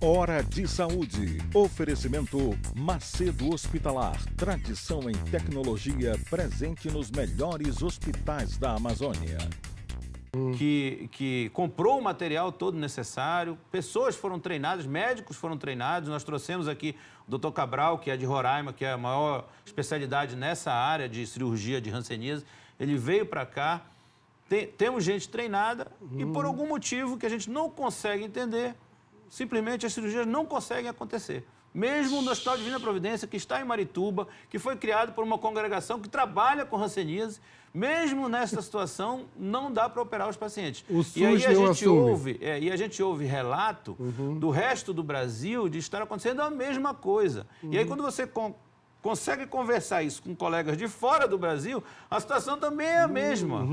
Hora de Saúde. Oferecimento Macedo Hospitalar. Tradição em tecnologia presente nos melhores hospitais da Amazônia. Que comprou o material todo necessário, pessoas foram treinadas, médicos foram treinados. Nós trouxemos aqui o Dr. Cabral, que é de Roraima, que é a maior especialidade nessa área de cirurgia de hanseníase. Ele veio para cá, temos gente treinada e por algum motivo que a gente não consegue entender, simplesmente as cirurgias não conseguem acontecer. Mesmo no Hospital Divina Providência, que está em Marituba, que foi criado por uma congregação que trabalha com hanseníase, mesmo nessa situação, não dá para operar os pacientes. E aí a gente ouve relato do resto do Brasil de estar acontecendo a mesma coisa. E aí quando você consegue conversar isso com colegas de fora do Brasil, a situação também é a mesma.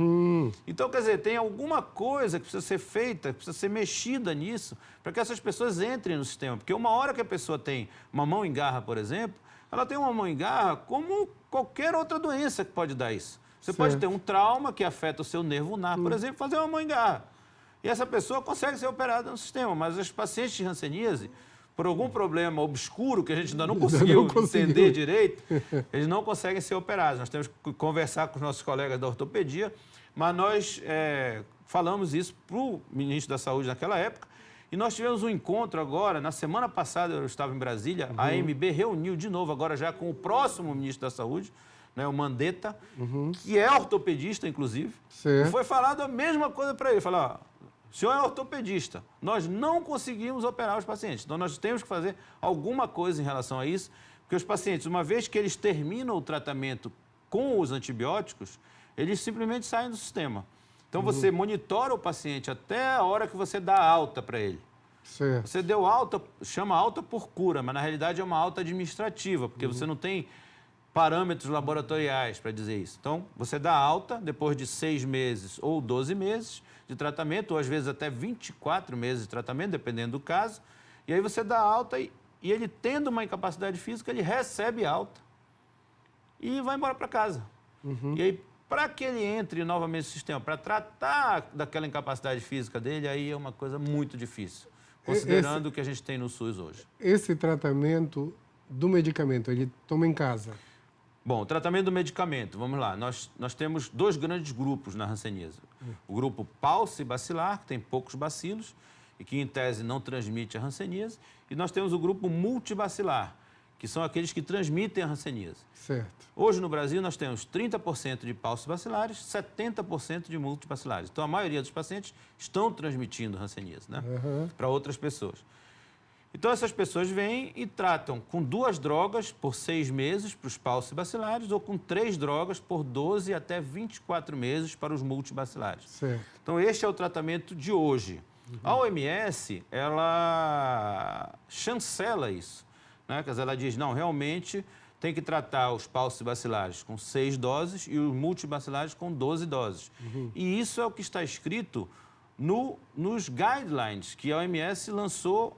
Então, quer dizer, tem alguma coisa que precisa ser feita, que precisa ser mexida nisso, para que essas pessoas entrem no sistema. Porque uma hora que a pessoa tem uma mão em garra, por exemplo, ela tem uma mão em garra como qualquer outra doença que pode dar isso. Você pode ter um trauma que afeta o seu nervo ulnar, por exemplo, fazer uma mão em garra. E essa pessoa consegue ser operada no sistema, mas os pacientes de hanseníase, por algum problema obscuro que a gente ainda não conseguiu entender direito, eles não conseguem ser operados. Nós temos que conversar com os nossos colegas da ortopedia, mas nós falamos isso para o ministro da Saúde naquela época, e nós tivemos um encontro agora, na semana passada eu estava em Brasília, a AMB reuniu de novo, agora já com o próximo ministro da Saúde, né, o Mandetta, que é ortopedista, inclusive, e foi falado a mesma coisa para ele, falar, o senhor é ortopedista, nós não conseguimos operar os pacientes, então nós temos que fazer alguma coisa em relação a isso, porque os pacientes, uma vez que eles terminam o tratamento com os antibióticos, eles simplesmente saem do sistema. Então você monitora o paciente até a hora que você dá alta para ele. Você deu alta, chama alta por cura, mas na realidade é uma alta administrativa, porque você não tem parâmetros laboratoriais para dizer isso. Então, você dá alta depois de 6 meses ou 12 meses de tratamento, ou às vezes até 24 meses de tratamento, dependendo do caso, e aí você dá alta e ele, tendo uma incapacidade física, ele recebe alta e vai embora para casa. E aí, para que ele entre novamente no sistema, para tratar daquela incapacidade física dele, aí é uma coisa muito difícil, considerando o que a gente tem no SUS hoje. Esse tratamento do medicamento, ele toma em casa? Bom, o tratamento do medicamento, vamos lá. Nós temos 2 grandes grupos na hanseníase. O grupo paucibacilar, que tem poucos bacilos e que, em tese, não transmite a hanseníase. E nós temos o grupo multibacilar, que são aqueles que transmitem a hanseníase. Hoje, no Brasil, nós temos 30% de paucibacilares, 70% de multibacilares. Então, a maioria dos pacientes estão transmitindo hanseníase, né? Para outras pessoas. Então, essas pessoas vêm e tratam com 2 drogas por 6 meses para os paucibacilares ou com 3 drogas por 12 até 24 meses para os multibacilares. Então, este é o tratamento de hoje. A OMS, ela chancela isso, né? Quer dizer, ela diz, não, realmente tem que tratar os paucibacilares com 6 doses e os multibacilares com 12 doses. E isso é o que está escrito nos guidelines que a OMS lançou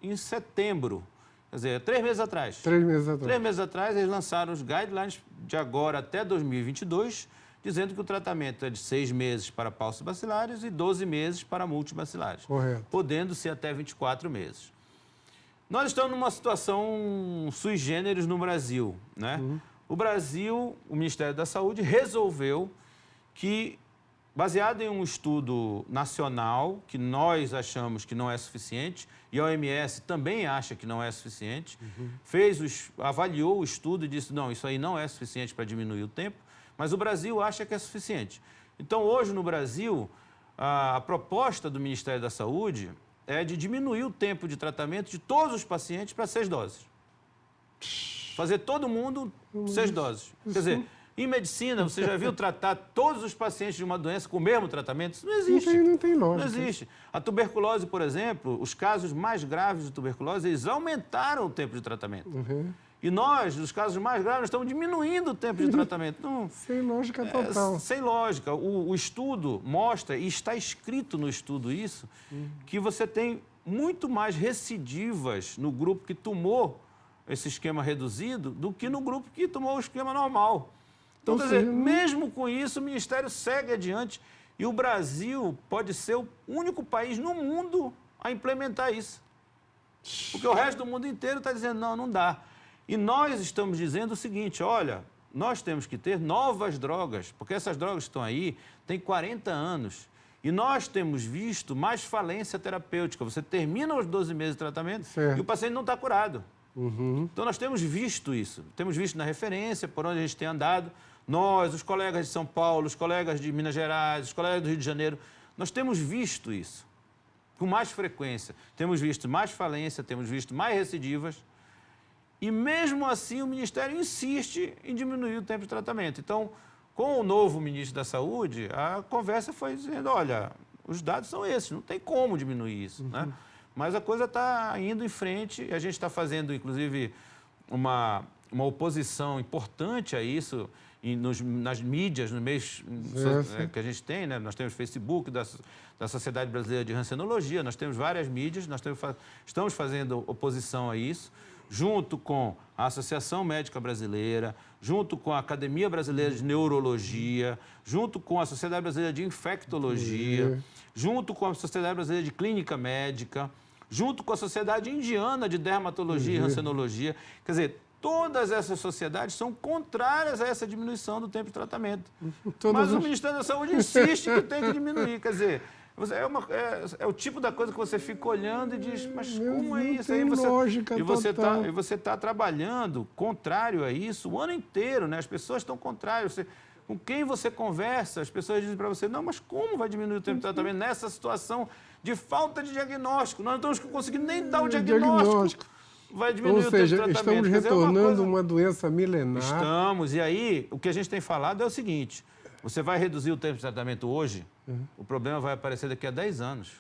em setembro, quer dizer, 3 meses atrás. 3 meses atrás. 3 meses atrás, eles lançaram os guidelines de agora até 2022, dizendo que o tratamento é de 6 meses para paucibacilares e 12 meses para multibacilares. Podendo ser até 24 meses. Nós estamos numa situação sui generis no Brasil, né? O Brasil, o Ministério da Saúde, resolveu que, baseado em um estudo nacional, que nós achamos que não é suficiente, e a OMS também acha que não é suficiente, avaliou o estudo e disse, não, isso aí não é suficiente para diminuir o tempo, mas o Brasil acha que é suficiente. Então, hoje no Brasil, a proposta do Ministério da Saúde é de diminuir o tempo de tratamento de todos os pacientes para 6 doses. Fazer todo mundo 6 doses. Quer dizer, em medicina, você já viu tratar todos os pacientes de uma doença com o mesmo tratamento? Isso não existe. Não tem lógica. Não existe. A tuberculose, por exemplo, os casos mais graves de tuberculose, eles aumentaram o tempo de tratamento. E nós, nos casos mais graves, estamos diminuindo o tempo de tratamento. Não, sem lógica total. Sem lógica. O estudo mostra, e está escrito no estudo isso, que você tem muito mais recidivas no grupo que tomou esse esquema reduzido do que no grupo que tomou o esquema normal. Então, quer dizer, mesmo com isso, o Ministério segue adiante e o Brasil pode ser o único país no mundo a implementar isso. Porque o resto do mundo inteiro está dizendo, não, não dá. E nós estamos dizendo o seguinte, olha, nós temos que ter novas drogas, porque essas drogas que estão aí têm 40 anos. E nós temos visto mais falência terapêutica. Você termina os 12 meses de tratamento e o paciente não está curado. Então, nós temos visto isso. Temos visto na referência, por onde a gente tem andado. Nós, os colegas de São Paulo, os colegas de Minas Gerais, os colegas do Rio de Janeiro, nós temos visto isso com mais frequência. Temos visto mais falência, temos visto mais recidivas. E, mesmo assim, o Ministério insiste em diminuir o tempo de tratamento. Então, com o novo ministro da Saúde, a conversa foi dizendo, olha, os dados são esses, não tem como diminuir isso, né? Mas a coisa está indo em frente e a gente está fazendo, inclusive, uma oposição importante a isso nas mídias, no meio que a gente tem, né? Nós temos Facebook da Sociedade Brasileira de Rancenologia, nós temos várias mídias, estamos fazendo oposição a isso, junto com a Associação Médica Brasileira, junto com a Academia Brasileira de Neurologia, junto com a Sociedade Brasileira de Infectologia, junto com a Sociedade Brasileira de Clínica Médica, junto com a Sociedade Indiana de Dermatologia e Rancenologia. Quer dizer, todas essas sociedades são contrárias a essa diminuição do tempo de tratamento. Mas o Ministério da Saúde insiste que tem que diminuir. Quer dizer, é o tipo da coisa que você fica olhando e diz, mas como é isso? Tem lógica total. E você está trabalhando contrário a isso o ano inteiro, né? As pessoas estão contrárias. Com quem você conversa, as pessoas dizem para você, não, mas como vai diminuir o tempo de tratamento nessa situação de falta de diagnóstico? Nós não estamos conseguindo nem dar o diagnóstico. Vai diminuir o tempo de tratamento. Estamos retornando uma doença milenar. Estamos. E aí, o que a gente tem falado é o seguinte, você vai reduzir o tempo de tratamento hoje, o problema vai aparecer daqui a 10 anos.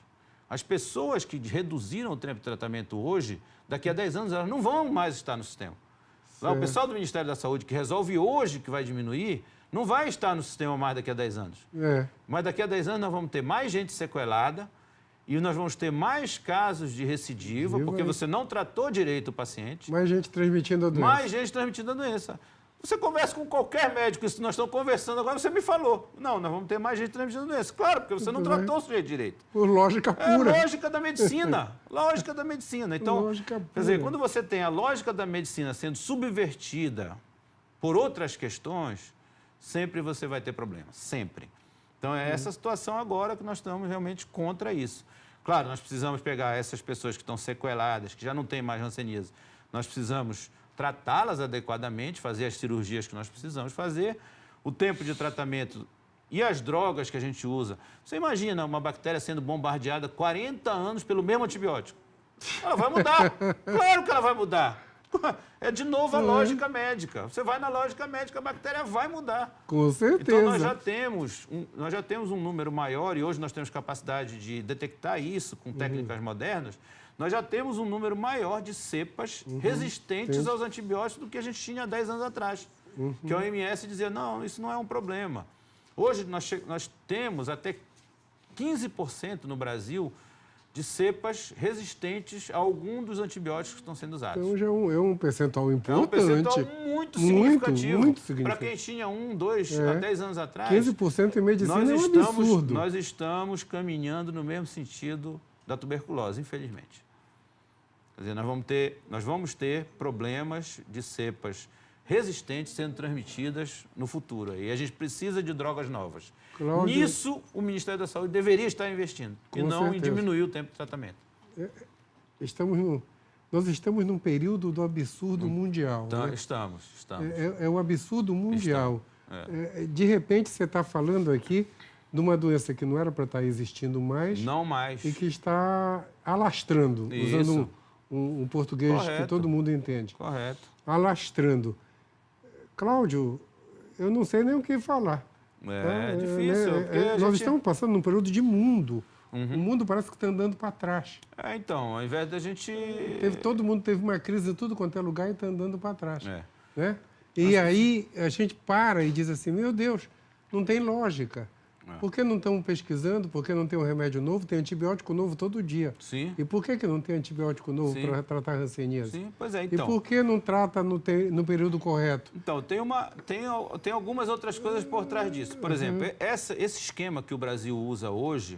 As pessoas que reduziram o tempo de tratamento hoje, daqui a 10 anos, elas não vão mais estar no sistema. Lá, o pessoal do Ministério da Saúde, que resolve hoje que vai diminuir, não vai estar no sistema mais daqui a 10 anos. Mas daqui a 10 anos nós vamos ter mais gente sequelada e nós vamos ter mais casos de recidiva, porque você não tratou direito o paciente. Mais gente transmitindo a doença. Mais gente transmitindo a doença. Você conversa com qualquer médico, isso nós estamos conversando agora, você me falou. Não, nós vamos ter mais gente transmitindo a doença. Claro, porque você não tratou o sujeito direito. Por lógica pura. É lógica da medicina. Lógica da medicina. Então, quer dizer, quando você tem a lógica da medicina sendo subvertida por outras questões, sempre você vai ter problemas. Sempre. Então, é essa situação agora que nós estamos realmente contra isso. Claro, nós precisamos pegar essas pessoas que estão sequeladas, que já não têm mais hanseníase, nós precisamos tratá-las adequadamente, fazer as cirurgias que nós precisamos fazer, o tempo de tratamento e as drogas que a gente usa. Você imagina uma bactéria sendo bombardeada 40 anos pelo mesmo antibiótico? Ela vai mudar. Claro que ela vai mudar. É de novo a lógica médica. Você vai na lógica médica, a bactéria vai mudar. Com certeza. Então, nós já temos um número maior, e hoje nós temos capacidade de detectar isso com técnicas modernas, nós já temos um número maior de cepas resistentes aos antibióticos do que a gente tinha há 10 anos atrás. Que a OMS dizia, não, isso não é um problema. Hoje nós temos até 15% no Brasil de cepas resistentes a algum dos antibióticos que estão sendo usados. Então já é um percentual importante. É um percentual muito significativo. Muito significativo. Para quem tinha 1, 2, há 10 anos atrás. 15% em medicina é um absurdo. Nós estamos caminhando no mesmo sentido da tuberculose, infelizmente. Quer dizer, nós vamos ter problemas de cepas resistentes sendo transmitidas no futuro. E a gente precisa de drogas novas. Cláudio, nisso, o Ministério da Saúde deveria estar investindo, e não em diminuir o tempo de tratamento. Nós estamos num período do absurdo mundial. Então, né? Estamos. É um absurdo mundial. De repente, você está falando aqui de uma doença que não era para estar existindo mais. Não mais. E que está alastrando, usando um português que todo mundo entende. Correto. Alastrando. Cláudio, eu não sei nem o que falar. É difícil. Nós estamos passando num período de mundo. O mundo parece que está andando para trás. Então, ao invés da gente... Todo mundo teve uma crise em tudo quanto é lugar e está andando para trás. Né? E aí a gente para e diz assim, meu Deus, não tem lógica. Por que não estão pesquisando? Por que não tem um remédio novo? Tem antibiótico novo todo dia. Sim. E por que não tem antibiótico novo para tratar a hanseníase? Sim, pois é, então. E por que não trata no período correto? Então, tem algumas outras coisas por trás disso. Por exemplo, esse esquema que o Brasil usa hoje,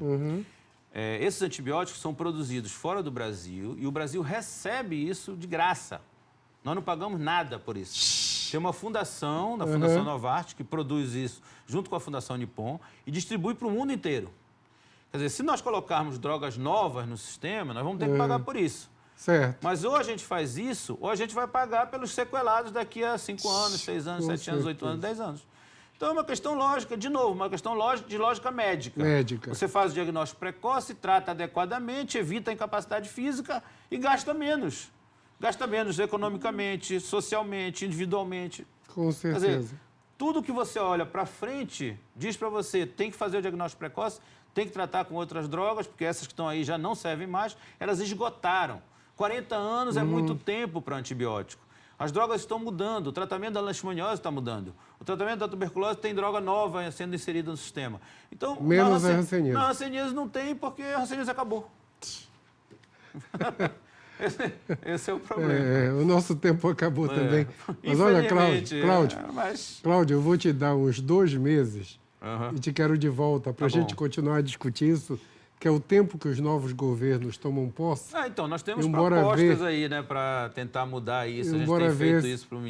esses antibióticos são produzidos fora do Brasil e o Brasil recebe isso de graça. Nós não pagamos nada por isso. Tem uma fundação, a Fundação Novartis, que produz isso junto com a Fundação Nippon e distribui para o mundo inteiro. Quer dizer, se nós colocarmos drogas novas no sistema, nós vamos ter que pagar por isso. Certo. Mas ou a gente faz isso, ou a gente vai pagar pelos sequelados daqui a 5 anos, 6 anos, 7 anos, 8 anos, 10 anos. Então é uma questão lógica, de novo, uma questão de lógica médica. Você faz o diagnóstico precoce, trata adequadamente, evita a incapacidade física e gasta menos. Gasta menos economicamente, socialmente, individualmente. Com certeza. Quer dizer, tudo que você olha para frente diz para você, tem que fazer o diagnóstico precoce, tem que tratar com outras drogas, porque essas que estão aí já não servem mais, elas esgotaram. 40 anos é muito tempo para antibiótico. As drogas estão mudando, o tratamento da leishmaniose está mudando. O tratamento da tuberculose tem droga nova sendo inserida no sistema. Então, menos a hanseníase. Na hanseníase não tem, porque a hanseníase acabou. Esse é o problema. O nosso tempo acabou também. Mas olha, Cláudio, eu vou te dar uns 2 meses e te quero de volta para a gente continuar a discutir isso, que é o tempo que os novos governos tomam posse. Então, nós temos propostas aí, né, para tentar mudar isso. A gente tem feito isso para o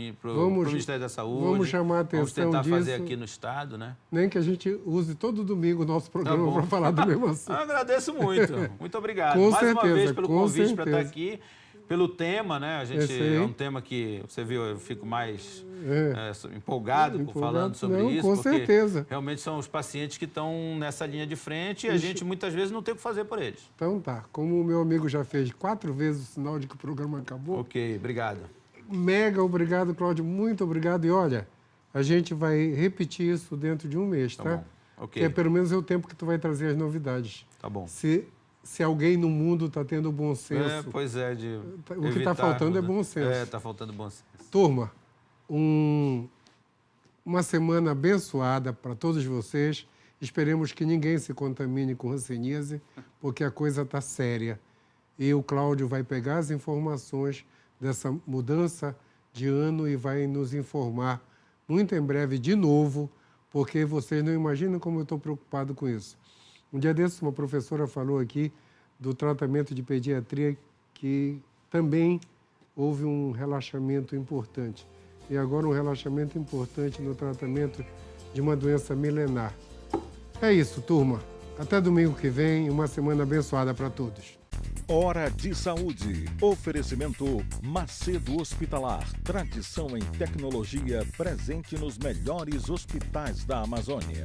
Ministério da Saúde. Vamos chamar a atenção Vamos tentar disso, fazer aqui no Estado, né? Nem que a gente use todo domingo o nosso programa para falar do mesmo assunto. Eu agradeço muito. Muito obrigado. Com Mais certeza, uma vez pelo convite para estar certeza. aqui. Pelo tema, né? A gente é um tema que, você viu, eu fico mais empolgado falando sobre isso. Com certeza. Realmente são os pacientes que estão nessa linha de frente e a gente muitas vezes não tem o que fazer por eles. Então tá. Como o meu amigo já fez 4 vezes o sinal de que o programa acabou. Ok, obrigado. Mega obrigado, Cláudio. Muito obrigado. E olha, a gente vai repetir isso dentro de um mês, tá? Bom. Okay. Que é pelo menos o tempo que tu vai trazer as novidades. Tá bom. Se alguém no mundo está tendo bom senso... Pois é, o que está faltando é bom senso. Está faltando bom senso. Turma, uma semana abençoada para todos vocês. Esperemos que ninguém se contamine com hanseníase, porque a coisa está séria. E o Cláudio vai pegar as informações dessa mudança de ano e vai nos informar muito em breve de novo, porque vocês não imaginam como eu estou preocupado com isso. Um dia desses, uma professora falou aqui do tratamento de pediatria que também houve um relaxamento importante. E agora um relaxamento importante no tratamento de uma doença milenar. É isso, turma. Até domingo que vem, uma semana abençoada para todos. Hora de Saúde. Oferecimento Macedo Hospitalar. Tradição em tecnologia presente nos melhores hospitais da Amazônia.